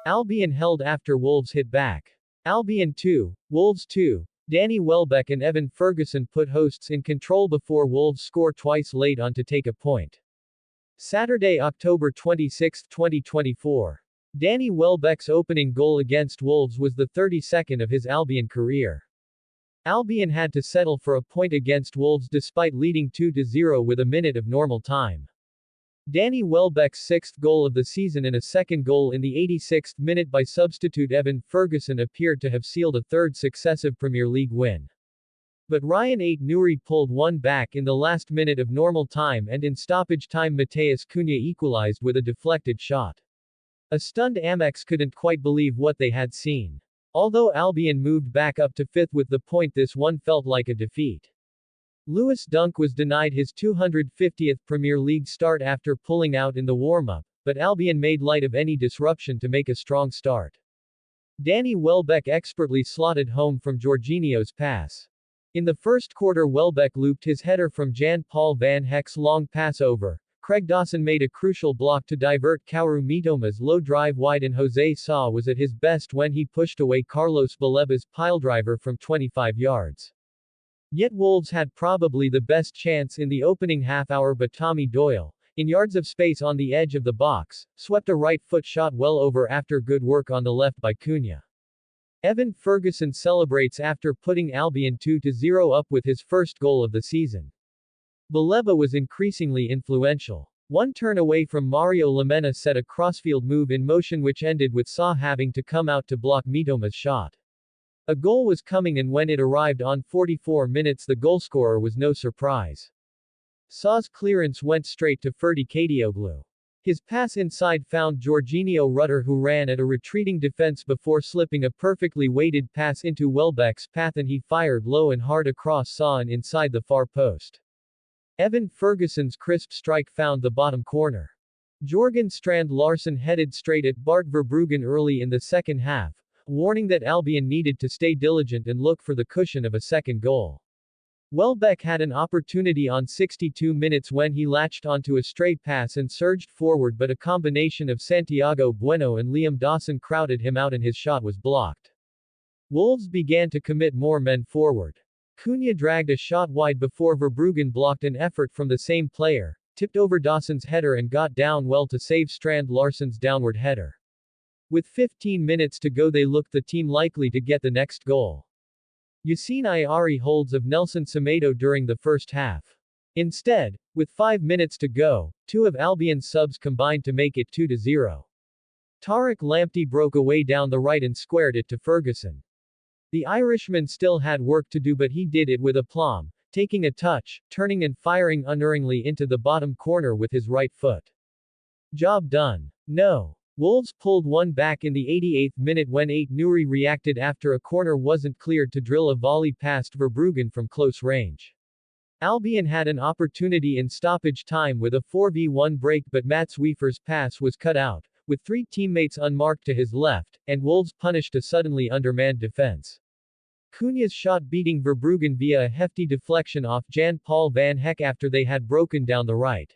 Albion held after Wolves hit back. Albion 2, Wolves 2. Danny Welbeck and Evan Ferguson put hosts in control before Wolves score twice late on to take a point. Saturday, October 26, 2024. Danny Welbeck's opening goal against Wolves was the 32nd of his Albion career. Albion had to settle for a point against Wolves despite leading 2-0 with a minute of normal time. Danny Welbeck's sixth goal of the season and a second goal in the 86th minute by substitute Evan Ferguson appeared to have sealed a third successive Premier League win. But Ryan Ait-Nouri pulled one back in the last minute of normal time, and in stoppage time Matheus Cunha equalized with a deflected shot. A stunned Amex couldn't quite believe what they had seen. Although Albion moved back up to fifth with the point, this one felt like a defeat. Lewis Dunk was denied his 250th Premier League start after pulling out in the warm-up, but Albion made light of any disruption to make a strong start. Danny Welbeck expertly slotted home from Jorginho's pass. In the first quarter, Welbeck looped his header from Jan-Paul van Heck's long pass over. Craig Dawson made a crucial block to divert Kaoru Mitoma's low drive wide, and Jose Sa was at his best when he pushed away Carlos Baleba's piledriver from 25 yards. Yet Wolves had probably the best chance in the opening half-hour, but Tommy Doyle, in yards of space on the edge of the box, swept a right-foot shot well over after good work on the left by Cunha. Evan Ferguson celebrates after putting Albion 2-0 up with his first goal of the season. Baleba was increasingly influential. One turn away from Mario Lamela set a crossfield move in motion which ended with Sa having to come out to block Mitoma's shot. A goal was coming, and when it arrived on 44 minutes the goalscorer was no surprise. Sa's clearance went straight to Ferdi Kadioglu. His pass inside found Jorginho Rutter, who ran at a retreating defense before slipping a perfectly weighted pass into Welbeck's path, and he fired low and hard across Sa and inside the far post. Evan Ferguson's crisp strike found the bottom corner. Jørgen Strand Larsen headed straight at Bart Verbruggen early in the second half, warning that Albion needed to stay diligent and look for the cushion of a second goal. Welbeck had an opportunity on 62 minutes when he latched onto a stray pass and surged forward, but a combination of Santiago Bueno and Liam Dawson crowded him out and his shot was blocked. Wolves began to commit more men forward. Cunha dragged a shot wide before Verbruggen blocked an effort from the same player, tipped over Dawson's header and got down well to save Strand Larsen's downward header. With 15 minutes to go they looked the team likely to get the next goal. Yassine Ayari holds of Nelson Semedo during the first half. Instead, with 5 minutes to go, two of Albion's subs combined to make it 2-0. Tariq Lamptey broke away down the right and squared it to Ferguson. The Irishman still had work to do, but he did it with aplomb, taking a touch, turning and firing unerringly into the bottom corner with his right foot. Job done. No. Wolves pulled one back in the 88th minute when Ait-Nouri reacted after a corner wasn't cleared to drill a volley past Verbruggen from close range. Albion had an opportunity in stoppage time with a 4v1 break, but Mats Wiefer's pass was cut out, with three teammates unmarked to his left, and Wolves punished a suddenly undermanned defense. Cunha's shot beating Verbruggen via a hefty deflection off Jan-Paul van Heck after they had broken down the right.